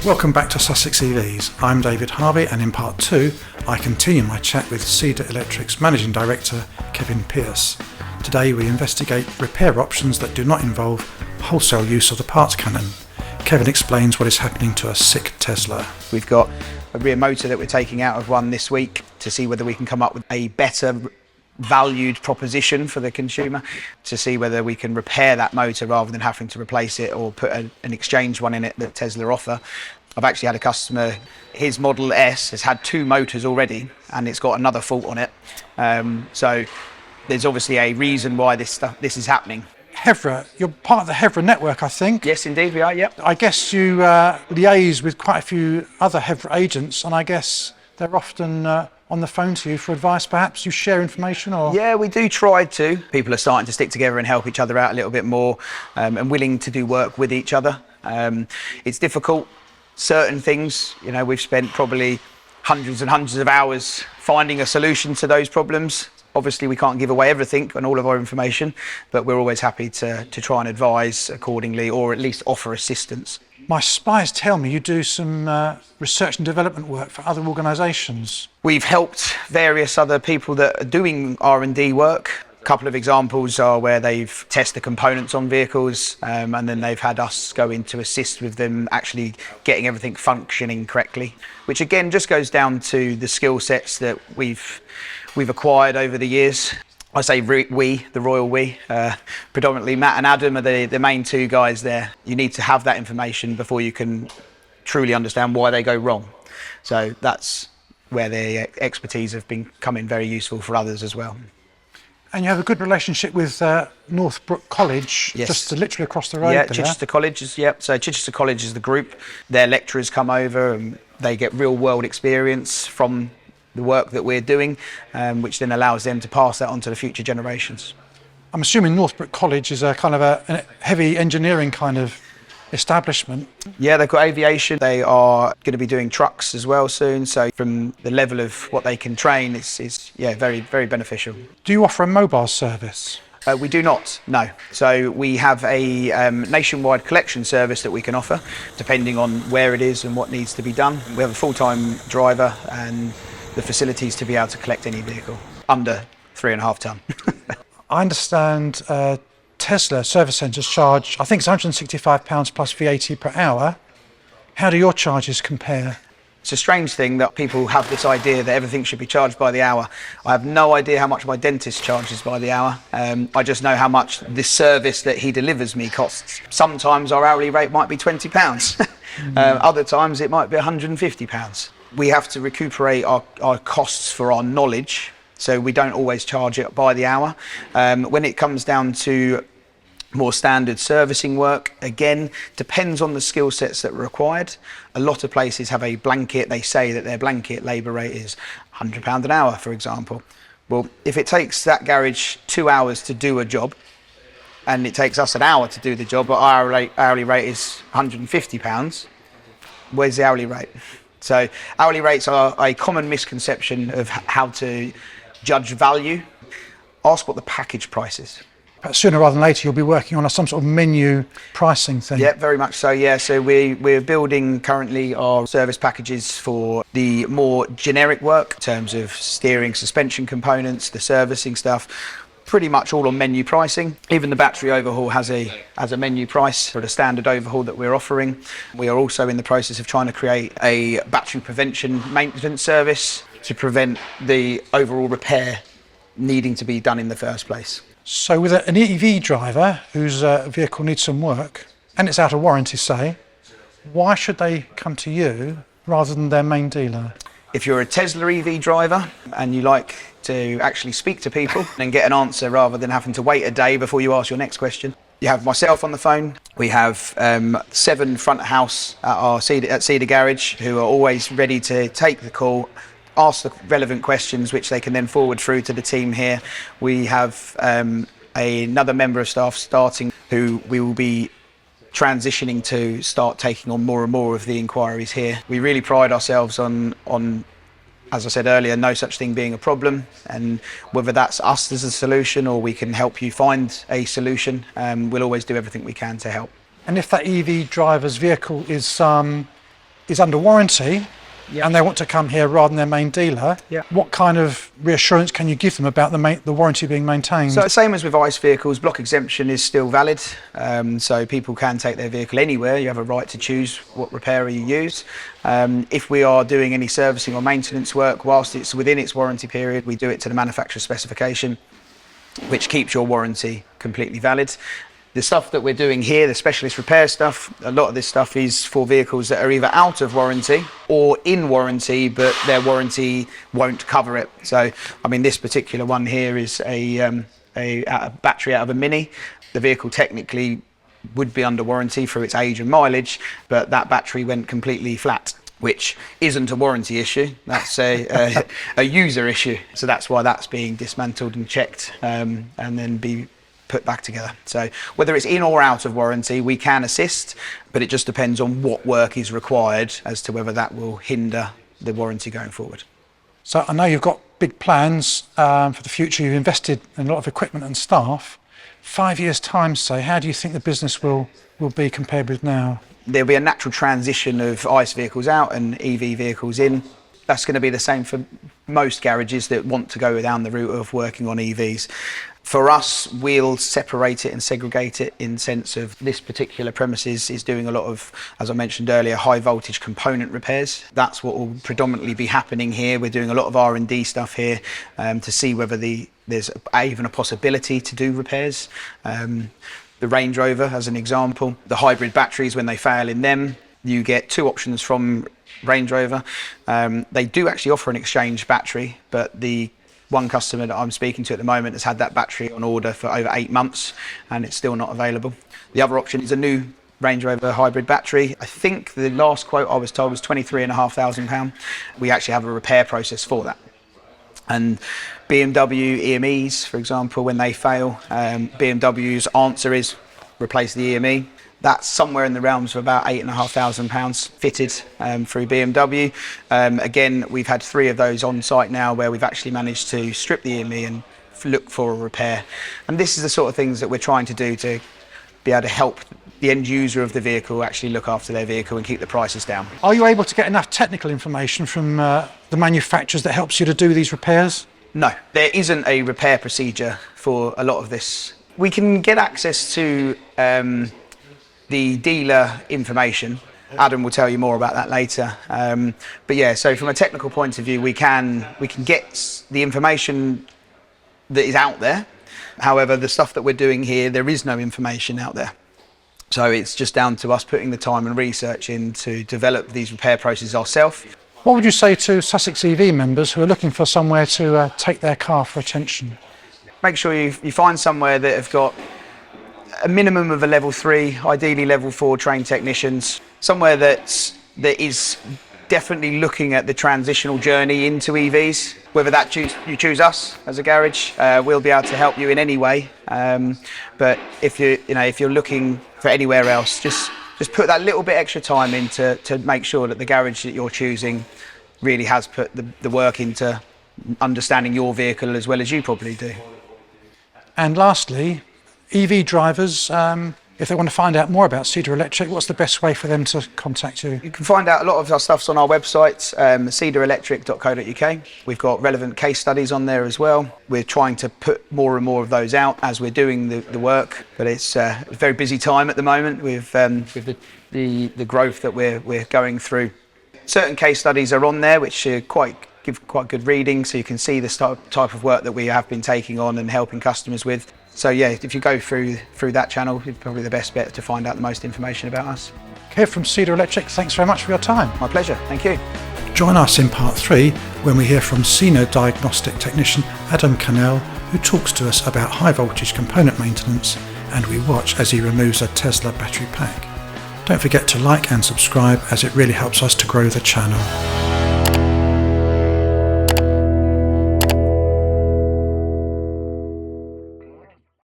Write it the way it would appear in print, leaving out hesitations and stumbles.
Welcome back to Sussex EVs. I'm David Harvey, and in part 2 I continue my chat with Cedar Electric's Managing Director Kevin Pearce. Today we investigate repair options that do not involve wholesale use of the parts cannon. Kevin explains what is happening to a sick Tesla. We've got a rear motor that we're taking out of one this week to see whether we can come up with a better valued proposition for the consumer, to see whether we can repair that motor rather than having to replace it or put an exchange one in it that Tesla offer. I've actually had a customer, his Model S has had 2 motors already and it's got another fault on it. So there's obviously a reason why this is happening. Hevra, you're part of the Hevra network, I think. Yes, indeed we are, yep. I guess you liaise with quite a few other Hevra agents, and I guess they're often on the phone to you for advice. Perhaps you share information, or? Yeah, we do try to. People are starting to stick together and help each other out a little bit more, and willing to do work with each other. It's difficult. Certain things, we've spent probably hundreds and hundreds of hours finding a solution to those problems. Obviously, we can't give away everything and all of our information, but we're always happy to try and advise accordingly, or at least offer assistance. My spies tell me you do some research and development work for other organisations. We've helped various other people that are doing R&D work. A couple of examples are where they've tested the components on vehicles, and then they've had us go in to assist with them actually getting everything functioning correctly, which again just goes down to the skill sets that we've acquired over the years. I say we, the royal we, predominantly Matt and Adam are the main 2 guys there. You need to have that information before you can truly understand why they go wrong. So that's where their expertise have been coming very useful for others as well. And you have a good relationship with Northbrook College, yes. Just literally across the road. Yeah, there. Chichester College is, yep. So Chichester College is the group. Their lecturers come over and they get real world experience from the work that we're doing, which then allows them to pass that on to the future generations. I'm assuming Northbrook College is a kind of a heavy engineering kind of establishment. Yeah, they've got aviation. They are going to be doing trucks as well soon. So from the level of what they can train, it's very, very beneficial. Do you offer a mobile service? We do not, no. So we have a nationwide collection service that we can offer, depending on where it is and what needs to be done. We have a full-time driver and the facilities to be able to collect any vehicle under 3.5 tonne. I understand Tesla service centres charge, I think it's £165 plus VAT per hour. How do your charges compare? It's a strange thing that people have this idea that everything should be charged by the hour. I have no idea how much my dentist charges by the hour. I just know how much this service that he delivers me costs. Sometimes our hourly rate might be £20. Other times it might be £150. We have to recuperate our costs for our knowledge, so we don't always charge it by the hour. When it comes down to more standard servicing work, again, depends on the skill sets that are required. A lot of places have a blanket, they say that their blanket labour rate is £100 an hour, for example. Well, if it takes that garage 2 hours to do a job, and it takes us an hour to do the job, but our hourly rate is £150, where's the hourly rate? So hourly rates are a common misconception of how to judge value. Ask what the package price is. But sooner rather than later you'll be working on some sort of menu pricing thing. Yeah, very much so, yeah. So we're building currently our service packages for the more generic work in terms of steering, suspension components, the servicing stuff. Pretty much all on menu pricing. Even the battery overhaul has a menu price for the standard overhaul that we're offering. We are also in the process of trying to create a battery prevention maintenance service to prevent the overall repair needing to be done in the first place. So with an EV driver whose vehicle needs some work and it's out of warranty, say, why should they come to you rather than their main dealer? If you're a Tesla EV driver and you like to actually speak to people and get an answer rather than having to wait a day before you ask your next question, you have myself on the phone. We have 7 front of house at Cedar Garage who are always ready to take the call, ask the relevant questions which they can then forward through to the team here. We have another member of staff starting who we will be transitioning to start taking on more and more of the inquiries here. We really pride ourselves on, as I said earlier, no such thing being a problem, and whether that's us as a solution or we can help you find a solution, we'll always do everything we can to help. And if that EV driver's vehicle is is under warranty, Yeah. and they want to come here rather than their main dealer, Yeah. what kind of reassurance can you give them about the warranty being maintained? So same as with ICE vehicles, block exemption is still valid. So people can take their vehicle anywhere. You have a right to choose what repairer you use. If we are doing any servicing or maintenance work, whilst it's within its warranty period, we do it to the manufacturer's specification, which keeps your warranty completely valid. The stuff that we're doing here, the specialist repair stuff, a lot of this stuff is for vehicles that are either out of warranty or in warranty, but their warranty won't cover it. So, I mean, this particular one here is a battery out of a Mini. The vehicle technically would be under warranty for its age and mileage, but that battery went completely flat, which isn't a warranty issue. That's a user issue. So that's why that's being dismantled and checked, and then be put back together. So whether it's in or out of warranty, we can assist, but it just depends on what work is required as to whether that will hinder the warranty going forward. So I know you've got big plans for the future. You've invested in a lot of equipment and staff. 5 years' time, say, how do you think the business will be compared with now? There'll be a natural transition of ICE vehicles out and EV vehicles in. That's going to be the same for most garages that want to go down the route of working on EVs. For us, we'll separate it and segregate it in sense of this particular premises is doing a lot of, as I mentioned earlier, high voltage component repairs. That's what will predominantly be happening here. We're doing a lot of R&D stuff here to see whether there's even a possibility to do repairs. The Range Rover, as an example, the hybrid batteries, when they fail in them, you get two options from Range Rover. They do actually offer an exchange battery, but the one customer that I'm speaking to at the moment has had that battery on order for over 8 months and it's still not available. The other option is a new Range Rover hybrid battery. I think the last quote I was told was £23,500. We actually have a repair process for that. And BMW EMEs, for example, when they fail, BMW's answer is replace the EME. That's somewhere in the realms of about £8,500 fitted through BMW. Again, we've had 3 of those on site now where we've actually managed to strip the EME and look for a repair. And this is the sort of things that we're trying to do to be able to help the end user of the vehicle actually look after their vehicle and keep the prices down. Are you able to get enough technical information from the manufacturers that helps you to do these repairs? No, there isn't a repair procedure for a lot of this. We can get access to the dealer information. Adam will tell you more about that later. But yeah, so from a technical point of view, we can get the information that is out there. However, the stuff that we're doing here, there is no information out there. So it's just down to us putting the time and research in to develop these repair processes ourselves. What would you say to Sussex EV members who are looking for somewhere to take their car for attention? Make sure you find somewhere that have got a minimum of a level 3, ideally level 4 trained technicians, somewhere that is definitely looking at the transitional journey into EVs. Whether that you choose us as a garage, we'll be able to help you in any way. But if you're looking for anywhere else, just put that little bit extra time in to make sure that the garage that you're choosing really has put the work into understanding your vehicle as well as you probably do. And lastly, EV drivers, if they want to find out more about Cedar Electric, what's the best way for them to contact you? You can find out a lot of our stuff's on our website, cedarelectric.co.uk. We've got relevant case studies on there as well. We're trying to put more and more of those out as we're doing the work, but it's a very busy time at the moment with the growth that we're going through. Certain case studies are on there which give quite good reading, so you can see the type of work that we have been taking on and helping customers with. So yeah, if you go through that channel, it's probably the best bet to find out the most information about us. Kev from Cedar Electric, thanks very much for your time. My pleasure, thank you. Join us in part 3 when we hear from senior diagnostic technician Adam Cannell, who talks to us about high voltage component maintenance, and we watch as he removes a Tesla battery pack. Don't forget to like and subscribe, as it really helps us to grow the channel.